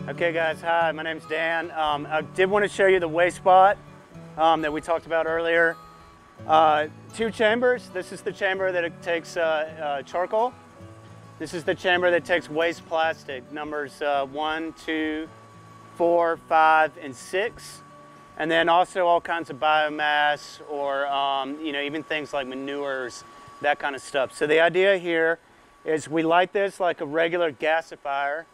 Okay guys, hi, my name's Dan. I did want to show you the wastebot that we talked about earlier. Two chambers. This is the chamber that it takes charcoal. This is the chamber that takes waste plastic, numbers 1, 2, 4, 5, and 6. And then also all kinds of biomass or even things like manures, that kind of stuff. So the idea here is we light this like a regular gasifier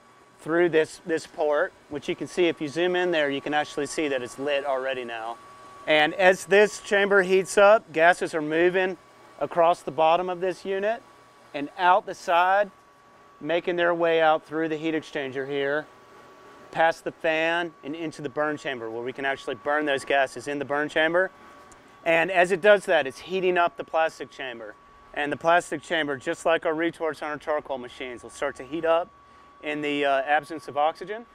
through this port, which you can see if you zoom in there, you can actually see that it's lit already now. And as this chamber heats up, gases are moving across the bottom of this unit and out the side, making their way out through the heat exchanger here, past the fan and into the burn chamber where we can actually burn those gases in the burn chamber. And as it does that, it's heating up the plastic chamber. And the plastic chamber, just like our retorts on our charcoal machines, will start to heat up in the absence of oxygen,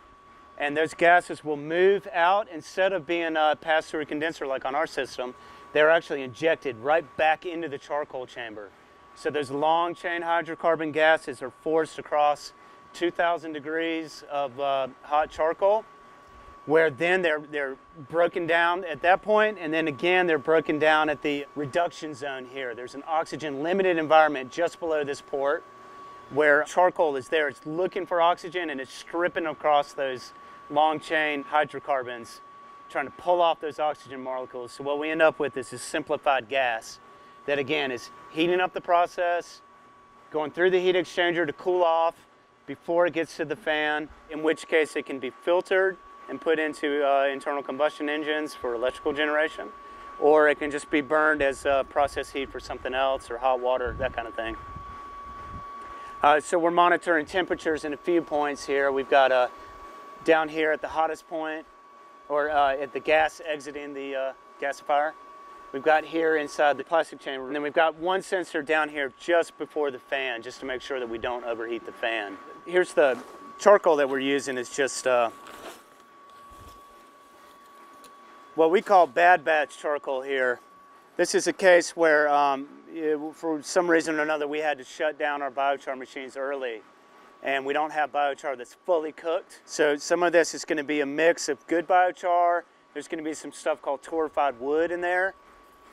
and those gases will move out. Instead of being passed through a condenser like on our system, they're actually injected right back into the charcoal chamber. So those long chain hydrocarbon gases are forced across 2,000 degrees of hot charcoal, where then they're broken down at that point, and then again they're broken down at the reduction zone here. There's an oxygen limited environment just below this port, where charcoal is there. It's looking for oxygen and it's stripping across those long chain hydrocarbons, trying to pull off those oxygen molecules. So what we end up with is this simplified gas that again is heating up the process, going through the heat exchanger to cool off before it gets to the fan, in which case it can be filtered and put into internal combustion engines for electrical generation, or it can just be burned as process heat for something else, or hot water, that kind of thing. So we're monitoring temperatures in a few points here. We've got down here at the hottest point, or at the gas exiting the gasifier. We've got here inside the plastic chamber, and then we've got one sensor down here just before the fan, just to make sure that we don't overheat the fan. Here's the charcoal that we're using. Is just what we call bad batch charcoal here. This is a case where for some reason or another we had to shut down our biochar machines early, and we don't have biochar that's fully cooked. So some of this is going to be a mix of good biochar. There's going to be some stuff called torrefied wood in there,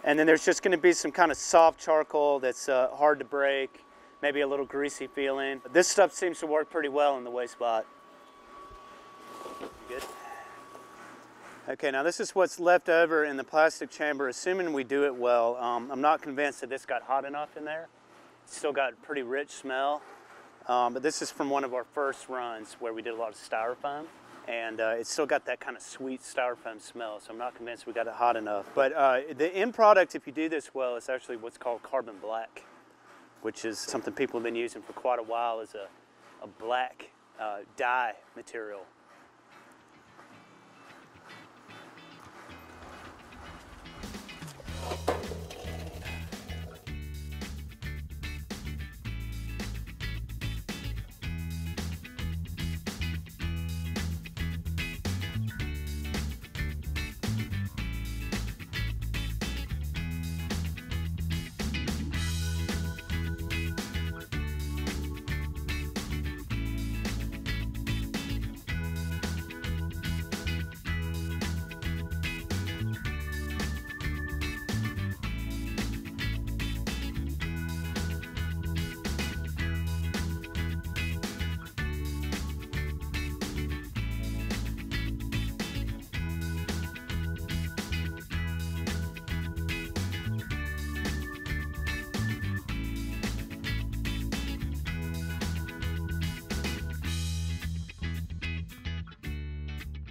and then there's just going to be some kind of soft charcoal that's hard to break, maybe a little greasy feeling. But this stuff seems to work pretty well in the wastebot. Good. Okay, now this is what's left over in the plastic chamber, assuming we do it well. I'm not convinced that this got hot enough in there. It's still got a pretty rich smell. But this is from one of our first runs where we did a lot of styrofoam, and it's still got that kind of sweet styrofoam smell, so I'm not convinced we got it hot enough. But the end product, if you do this well, is actually what's called carbon black, which is something people have been using for quite a while as a black dye material.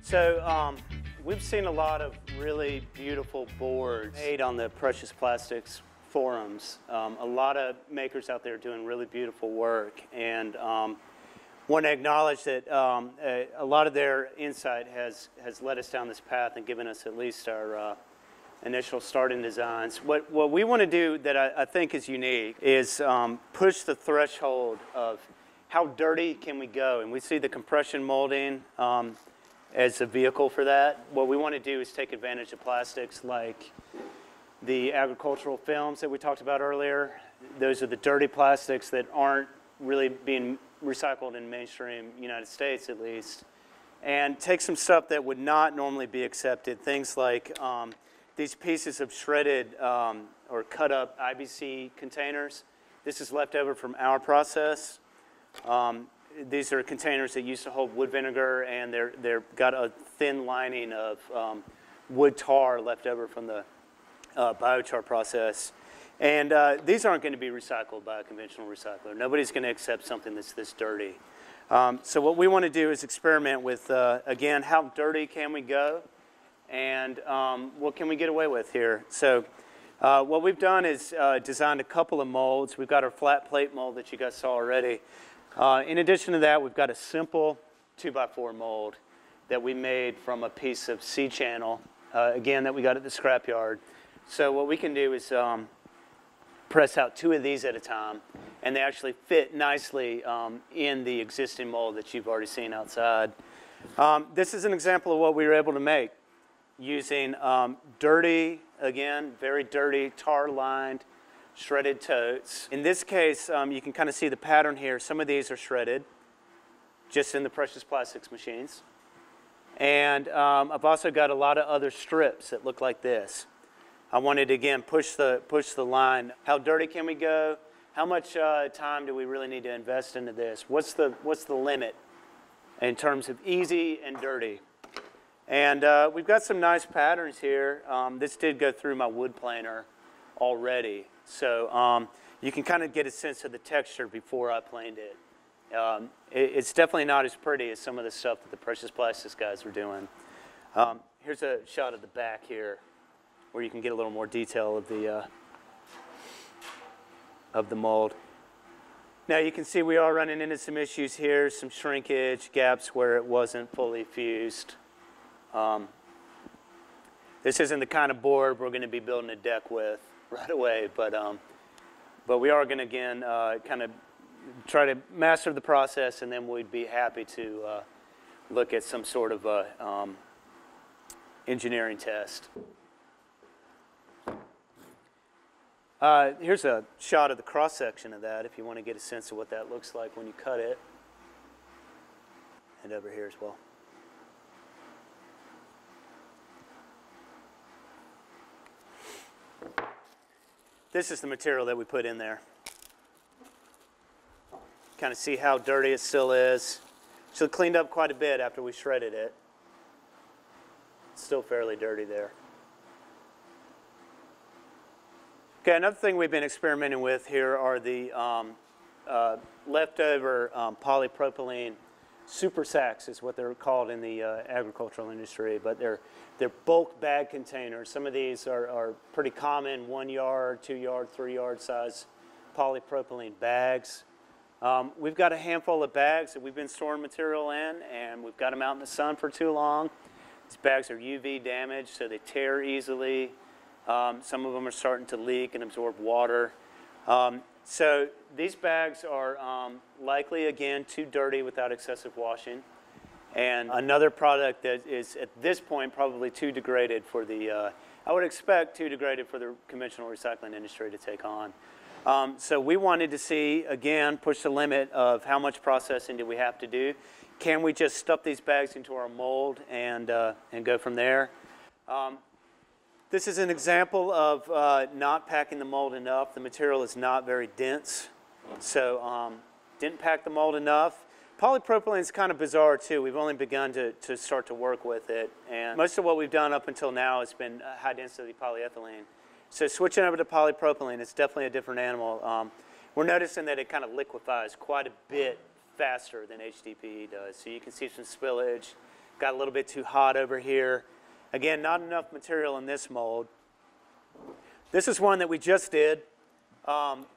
So we've seen a lot of really beautiful boards made on the Precious Plastics forums. A lot of makers out there doing really beautiful work, and want to acknowledge that a lot of their insight has led us down this path and given us at least our initial starting designs. What we want to do that I think is unique is push the threshold of how dirty can we go, and we see the compression molding as a vehicle for that. What we want to do is take advantage of plastics like the agricultural films that we talked about earlier. Those are the dirty plastics that aren't really being recycled in mainstream United States, at least. and take some stuff that would not normally be accepted, things like these pieces of shredded or cut up IBC containers. This is left over from our process. These are containers that used to hold wood vinegar, and they're got a thin lining of wood tar left over from the biochar process. And these aren't going to be recycled by a conventional recycler. Nobody's going to accept something that's this dirty. So what we want to do is experiment with, again, how dirty can we go, and what can we get away with here. So what we've done is designed a couple of molds. We've got our flat plate mold that you guys saw already. In addition to that, we've got a simple 2x4 mold that we made from a piece of C-channel, again, that we got at the scrapyard. So what we can do is press out 2 of these at a time, and they actually fit nicely in the existing mold that you've already seen outside. This is an example of what we were able to make using dirty, again, very dirty, tar-lined, shredded totes. In this case, you can kind of see the pattern here. Some of these are shredded, just in the precious plastics machines. And I've also got a lot of other strips that look like this. I wanted to, again, push the line. How dirty can we go? How much time do we really need to invest into this? What's the limit in terms of easy and dirty? And we've got some nice patterns here. This did go through my wood planer already. So you can kind of get a sense of the texture before I planed it. It's definitely not as pretty as some of the stuff that the precious plastics guys were doing. Here's a shot of the back here, where you can get a little more detail of the mold. Now you can see we are running into some issues here, some shrinkage, gaps where it wasn't fully fused. This isn't the kind of board we're going to be building a deck with right away, but we are going to, again, kind of try to master the process, and then we'd be happy to look at some sort of engineering test. Here's a shot of the cross-section of that if you want to get a sense of what that looks like when you cut it. And over here as well. This is the material that we put in there. Kind of see how dirty it still is. So it cleaned up quite a bit after we shredded it. It's still fairly dirty there. Okay, another thing we've been experimenting with here are the leftover polypropylene super sacks is what they're called in the agricultural industry, but they're bulk bag containers. Some of these are pretty common, 1 yard, 2 yard, 3 yard size polypropylene bags. We've got a handful of bags that we've been storing material in, and we've got them out in the sun for too long. These bags are UV damaged, so they tear easily. Some of them are starting to leak and absorb water. So these bags are likely, again, too dirty without excessive washing. And another product that is, at this point, probably too degraded for the, I would expect too degraded for the conventional recycling industry to take on. So we wanted to see, again, push the limit of how much processing do we have to do. Can we just stuff these bags into our mold and go from there? This is an example of not packing the mold enough. The material is not very dense, so didn't pack the mold enough. Polypropylene is kind of bizarre too. We've only begun to start to work with it, and most of what we've done up until now has been high density polyethylene. So switching over to polypropylene, it's definitely a different animal. We're noticing that it kind of liquefies quite a bit faster than HDPE does. So you can see some spillage. Got a little bit too hot over here. Again, not enough material in this mold. This is one that we just did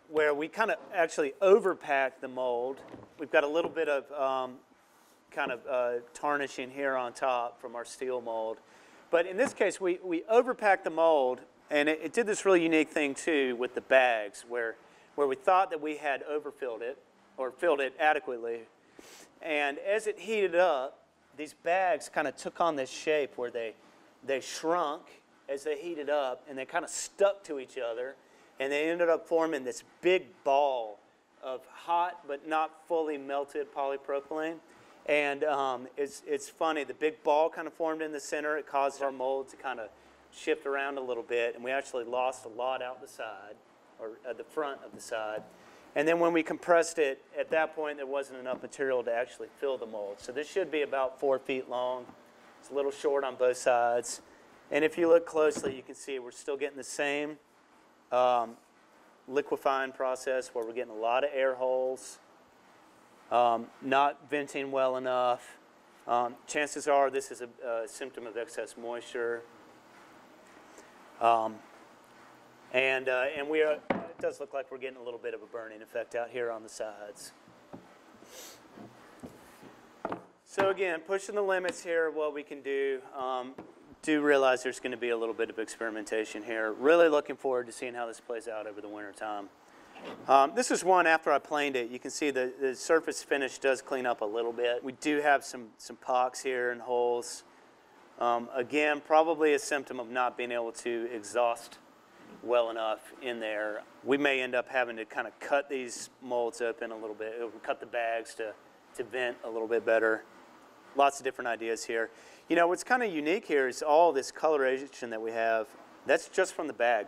where we kind of actually overpacked the mold. We've got a little bit of tarnishing here on top from our steel mold. But in this case, we overpacked the mold, and it did this really unique thing too with the bags where we thought that we had overfilled it or filled it adequately. And as it heated up, these bags kind of took on this shape where they shrunk as they heated up, and they kind of stuck to each other, and they ended up forming this big ball of hot but not fully melted polypropylene. And it's funny, the big ball kind of formed in the center. It caused our mold to kind of shift around a little bit, and we actually lost a lot out the side, or at the front of the side. And then when we compressed it, at that point, there wasn't enough material to actually fill the mold. So this should be about 4 feet long. It's a little short on both sides. And if you look closely, you can see we're still getting the same liquefying process where we're getting a lot of air holes, not venting well enough. Chances are this is a symptom of excess moisture. And it does look like we're getting a little bit of a burning effect out here on the sides. So again, pushing the limits here of what we can do. Do realize there's going to be a little bit of experimentation here. Really looking forward to seeing how this plays out over the winter time. This is one after I planed it. You can see the surface finish does clean up a little bit. We do have some pocks here and holes. Again, probably a symptom of not being able to exhaust well enough in there. We may end up having to kind of cut these molds open a little bit, cut the bags to vent a little bit better. Lots of different ideas here. You know, what's kind of unique here is all this coloration that we have. That's just from the bag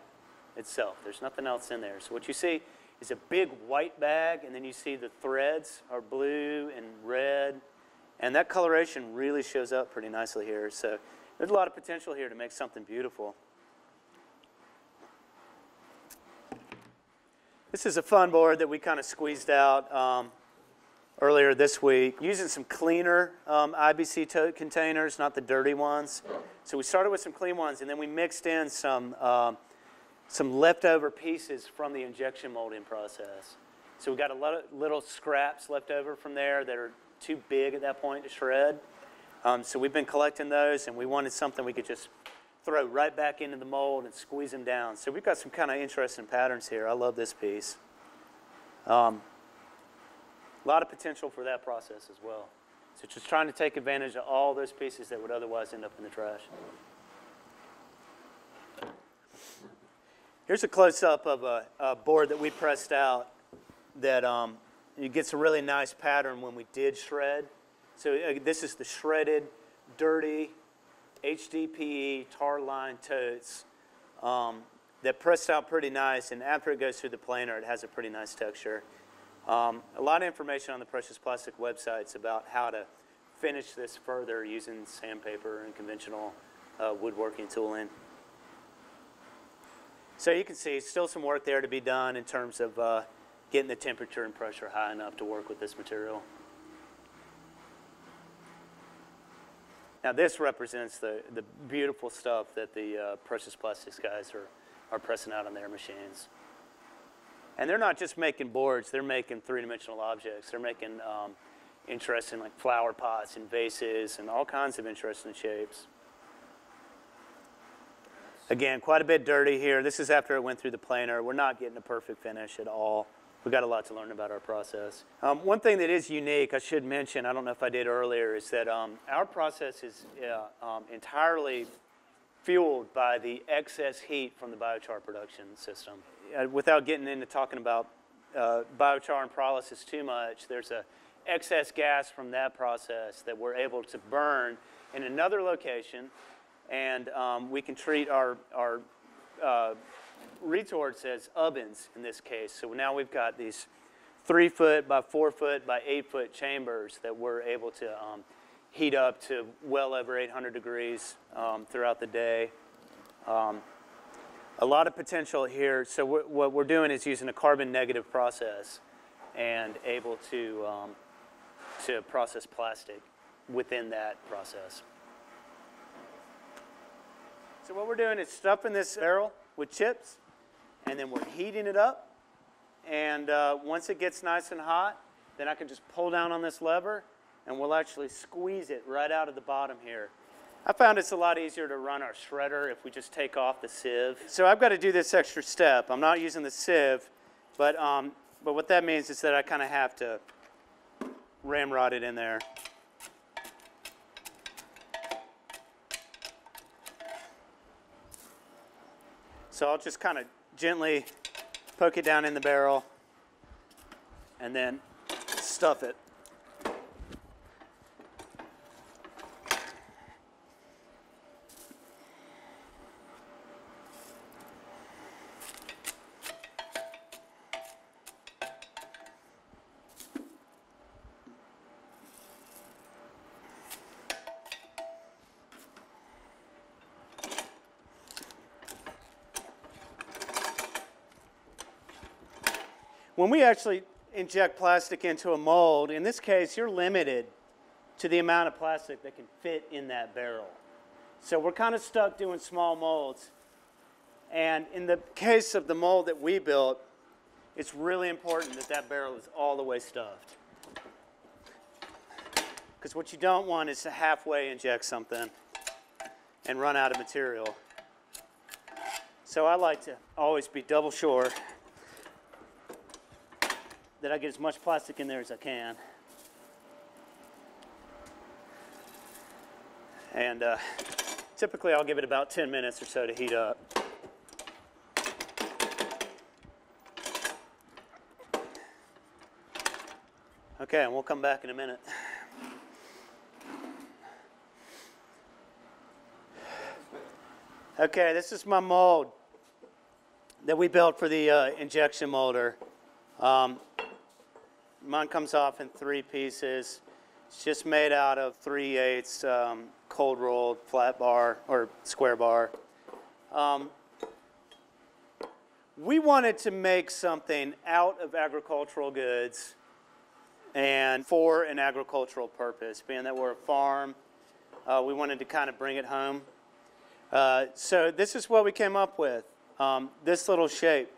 itself. There's nothing else in there. So what you see is a big white bag, and then you see the threads are blue and red. And that coloration really shows up pretty nicely here. So there's a lot of potential here to make something beautiful. This is a fun board that we kind of squeezed out earlier this week using some cleaner IBC tote containers, not the dirty ones. So we started with some clean ones, and then we mixed in some leftover pieces from the injection molding process. So we got a lot of little scraps left over from there that are too big at that point to shred. So we've been collecting those, and we wanted something we could just throw right back into the mold and squeeze them down. So we've got some kind of interesting patterns here. I love this piece. A lot of potential for that process as well. So just trying to take advantage of all those pieces that would otherwise end up in the trash. Here's a close-up of a board that we pressed out that it gets a really nice pattern when we did shred. So this is the shredded, dirty, HDPE tar line totes that pressed out pretty nice, and after it goes through the planer, it has a pretty nice texture. A lot of information on the Precious Plastic websites about how to finish this further using sandpaper and conventional woodworking tooling. So you can see still some work there to be done in terms of getting the temperature and pressure high enough to work with this material. Now this represents the beautiful stuff that the Precious Plastics guys are pressing out on their machines. And they're not just making boards, they're making three-dimensional objects. They're making interesting like flower pots and vases and all kinds of interesting shapes. Again, quite a bit dirty here. This is after it went through the planer. We're not getting a perfect finish at all. We've got a lot to learn about our process. One thing that is unique, I should mention, I don't know if I did earlier, is that our process is entirely fueled by the excess heat from the biochar production system. Without getting into talking about biochar and pyrolysis too much, there's a excess gas from that process that we're able to burn in another location, and we can treat our retorts as ovens in this case. So now we've got these 3-foot by 4-foot by 8-foot chambers that we're able to heat up to well over 800 degrees throughout the day. A lot of potential here. So what we're doing is using a carbon negative process and able to process plastic within that process. So what we're doing is stuffing this barrel with chips, and then we're heating it up. And once it gets nice and hot, then I can just pull down on this lever, and we'll actually squeeze it right out of the bottom here. I found it's a lot easier to run our shredder if we just take off the sieve. So I've got to do this extra step. I'm not using the sieve, but what that means is that I kind of have to ramrod it in there. So I'll just kind of gently poke it down in the barrel and then stuff it when we actually inject plastic into a mold, in this case, you're limited to the amount of plastic that can fit in that barrel. So we're kind of stuck doing small molds. And in the case of the mold that we built, it's really important that that barrel is all the way stuffed. Because what you don't want is to halfway inject something and run out of material. So I like to always be double sure that I get as much plastic in there as I can. And typically I'll give it about 10 minutes or so to heat up. Okay, and we'll come back in a minute. Okay, this is my mold that we built for the injection molder. Mine comes off in 3 pieces. It's just made out of 3/8 cold rolled flat bar or square bar. We wanted to make something out of agricultural goods and for an agricultural purpose. Being that we're a farm, we wanted to kind of bring it home. So this is what we came up with, this little shape.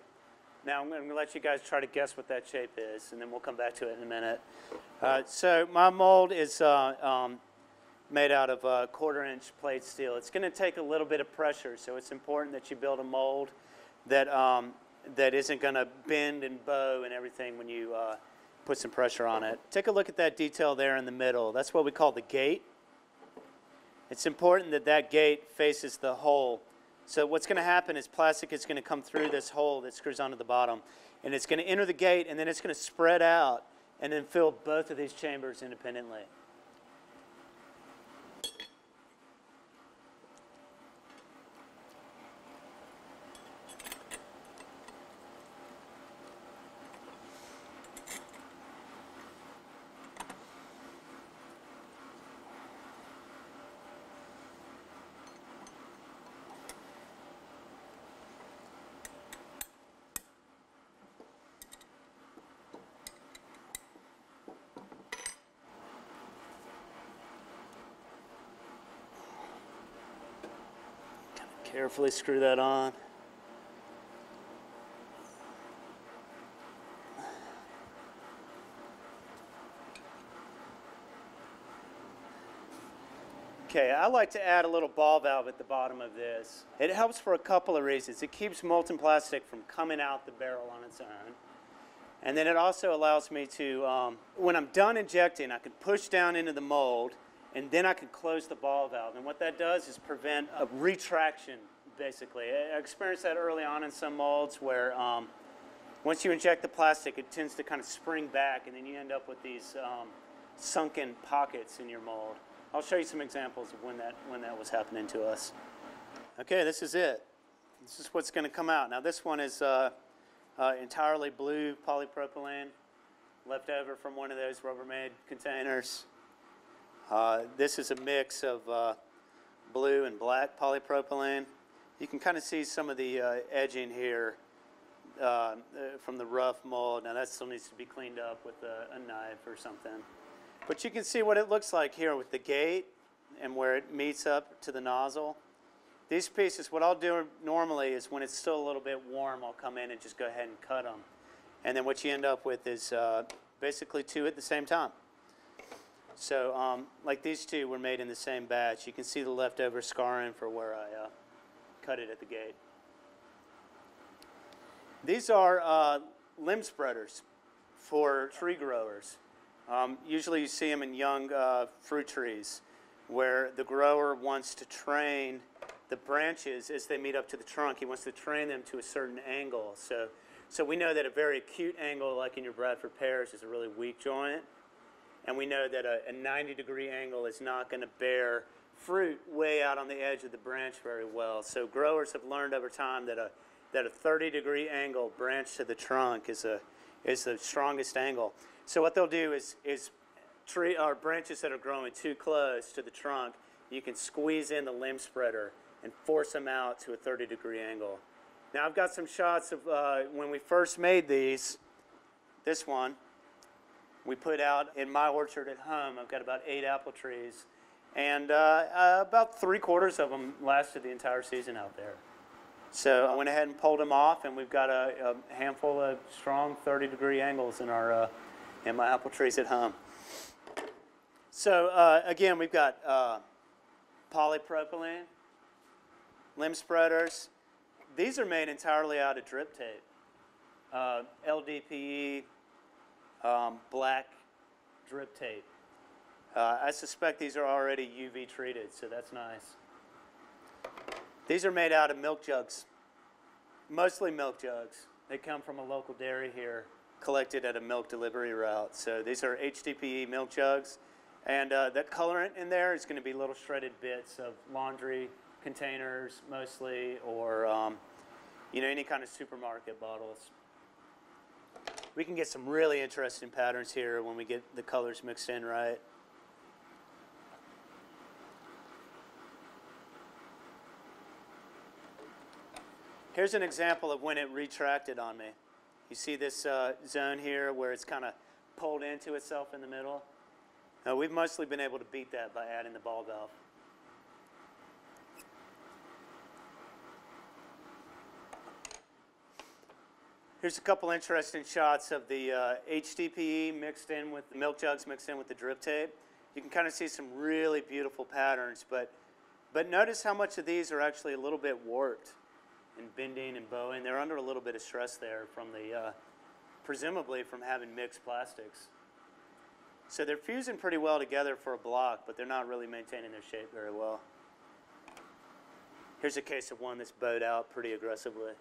Now I'm going to let you guys try to guess what that shape is, and then we'll come back to it in a minute. So my mold is made out of 1/4-inch plate steel. It's going to take a little bit of pressure, so it's important that you build a mold that, that isn't going to bend and bow and everything when you put some pressure on it. Take a look at that detail there in the middle. That's what we call the gate. It's important that that gate faces the hole. So what's going to happen is plastic is going to come through this hole that screws onto the bottom, and it's going to enter the gate, and then it's going to spread out and then fill both of these chambers independently. Carefully screw that on. Okay, I like to add a little ball valve at the bottom of this. It helps for a couple of reasons. It keeps molten plastic from coming out the barrel on its own. And then it also allows me to, when I'm done injecting, I can push down into the mold, and then I can close the ball valve. And what that does is prevent a retraction, basically. I experienced that early on in some molds where once you inject the plastic, it tends to kind of spring back, and then you end up with these sunken pockets in your mold. I'll show you some examples of when that was happening to us. Okay, this is it. This is what's going to come out. Now this one is entirely blue polypropylene, left over from one of those Rubbermaid containers. This is a mix of blue and black polypropylene. You can kind of see some of the edging here from the rough mold. Now that still needs to be cleaned up with a knife or something. But you can see what it looks like here with the gate and where it meets up to the nozzle. These pieces, what I'll do normally is when it's still a little bit warm, I'll come in and just go ahead and cut them. And then what you end up with is basically 2 at the same time. So like these 2 were made in the same batch. You can see the leftover scarring for where I cut it at the gate. These are limb spreaders for tree growers. Usually you see them in young fruit trees where the grower wants to train the branches as they meet up to the trunk. He wants to train them to a certain angle. So we know that a very acute angle, like in your Bradford pears, is a really weak joint. And we know that a 90-degree angle is not going to bear fruit way out on the edge of the branch very well. So growers have learned over time that a 30-degree angle branch to the trunk is the strongest angle. So what they'll do is branches that are growing too close to the trunk, you can squeeze in the limb spreader and force them out to a 30-degree angle. Now I've got some shots of when we first made these. this one, we put out in my orchard at home. I've got about 8 apple trees, and about 3/4 of them lasted the entire season out there. So I went ahead and pulled them off, and we've got a handful of strong 30-degree angles in our in my apple trees at home. So again, we've got polypropylene, limb spreaders. These are made entirely out of drip tape. LDPE, black drip tape. I suspect these are already UV treated, so that's nice. These are made out of milk jugs, mostly milk jugs. They come from a local dairy here, collected at a milk delivery route. So these are HDPE milk jugs, and that colorant in there is going to be little shredded bits of laundry containers, mostly, or you know, any kind of supermarket bottles. We can get some really interesting patterns here when we get the colors mixed in right. Here's an example of when it retracted on me. You see this zone here where it's kind of pulled into itself in the middle? We've mostly been able to beat that by adding the ball valve. Here's a couple interesting shots of the HDPE mixed in with the milk jugs mixed in with the drip tape. You can kind of see some really beautiful patterns, but notice how much of these are actually a little bit warped and bending and bowing. They're under a little bit of stress there from the, presumably from having mixed plastics. So they're fusing pretty well together for a block, but they're not really maintaining their shape very well. Here's a case of one that's bowed out pretty aggressively.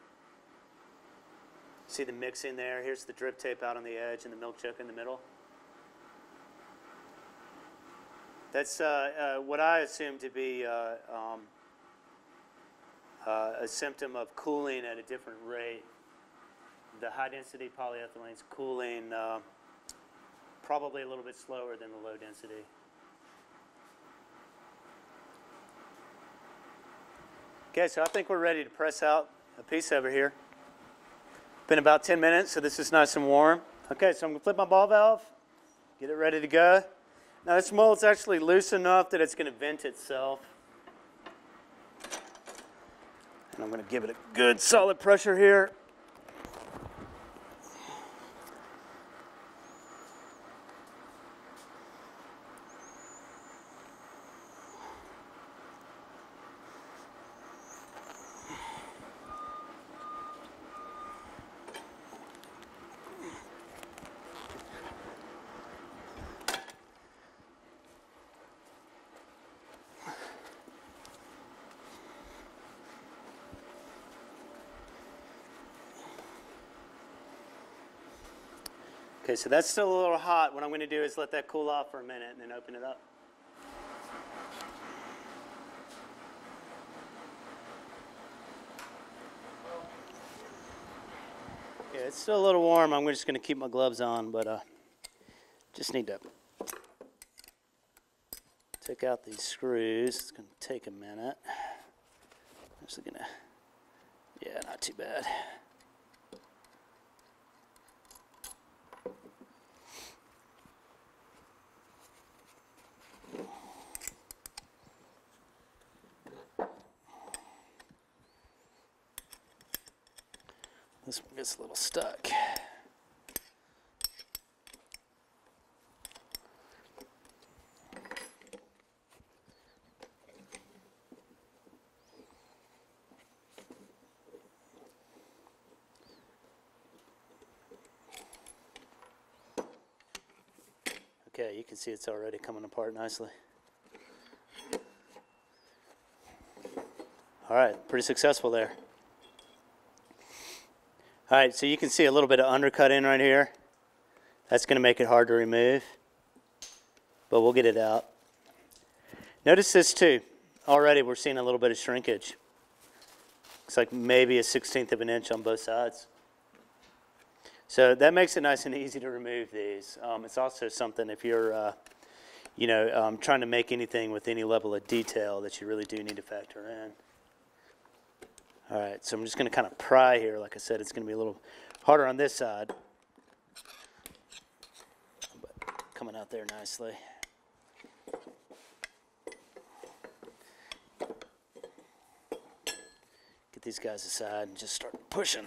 See the mixing there? Here's the drip tape out on the edge and the milk jug in the middle. That's what I assume to be a symptom of cooling at a different rate. The high-density polyethylene is cooling probably a little bit slower than the low density. Okay, so I think we're ready to press out a piece over here. Been about 10 minutes, so this is nice and warm. Okay, so I'm going to flip my ball valve, get it ready to go. Now this mold's actually loose enough that it's going to vent itself. And I'm going to give it a good solid pressure here. Okay, so that's still a little hot. What I'm going to do is let that cool off for a minute and then open it up. Yeah, it's still a little warm. I'm just going to keep my gloves on, but just need to take out these screws. It's going to take a minute. I'm just going to, yeah, not too bad. This one gets a little stuck. Okay, you can see it's already coming apart nicely. All right, pretty successful there. All right, so you can see a little bit of undercut in right here. That's going to make it hard to remove, but we'll get it out. Notice this too. Already we're seeing a little bit of shrinkage. Looks like maybe a 1/16 of an inch on both sides. So that makes it nice and easy to remove these. It's also something if you're, trying to make anything with any level of detail that you really do need to factor in. All right, so I'm just going to kind of pry here. Like I said, it's going to be a little harder on this side. coming out there nicely. Get these guys aside and just start pushing.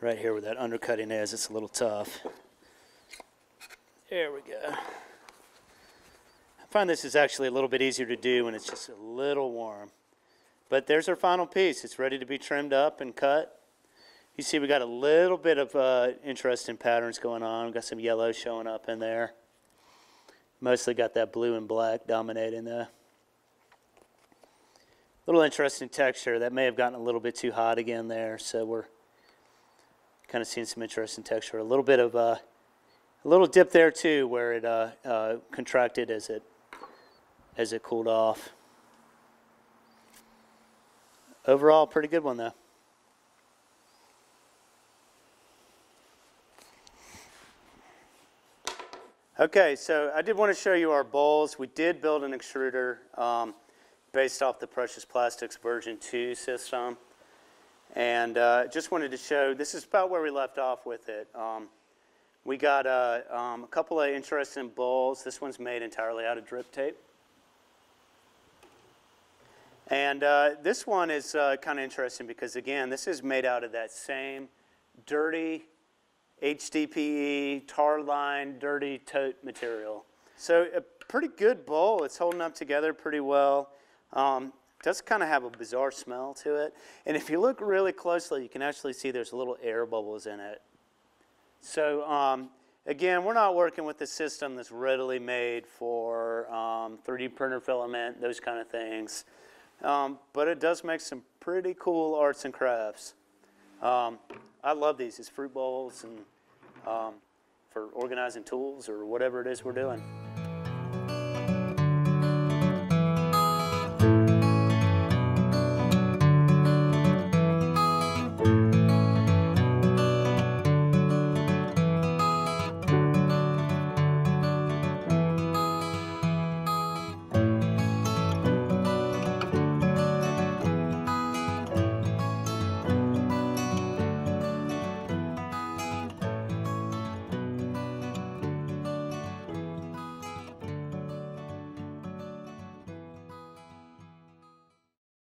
Right here where that undercutting is, it's a little tough. There we go. I find this is actually a little bit easier to do when it's just a little warm. But there's our final piece. It's ready to be trimmed up and cut. You see we got a little bit of interesting patterns going on. We've got some yellow showing up in there. Mostly got that blue and black dominating there. Little interesting texture. That may have gotten a little bit too hot again there, so we're kind of seeing some interesting texture. A little bit of a little dip there too, where it contracted as it cooled off. Overall, pretty good one though. Okay, so I did want to show you our bowls. We did build an extruder based off the Precious Plastics version 2 system. And just wanted to show, this is about where we left off with it. We got a couple of interesting bowls. This one's made entirely out of drip tape. And this one is kind of interesting because, again, this is made out of that same dirty HDPE, tar line, dirty tote material. So a pretty good bowl. It's holding up together pretty well. Does kind of have a bizarre smell to it. And if you look really closely, you can actually see there's little air bubbles in it. So again, we're not working with a system that's readily made for 3D printer filament, those kind of things. But it does make some pretty cool arts and crafts. I love these as fruit bowls and for organizing tools or whatever it is we're doing.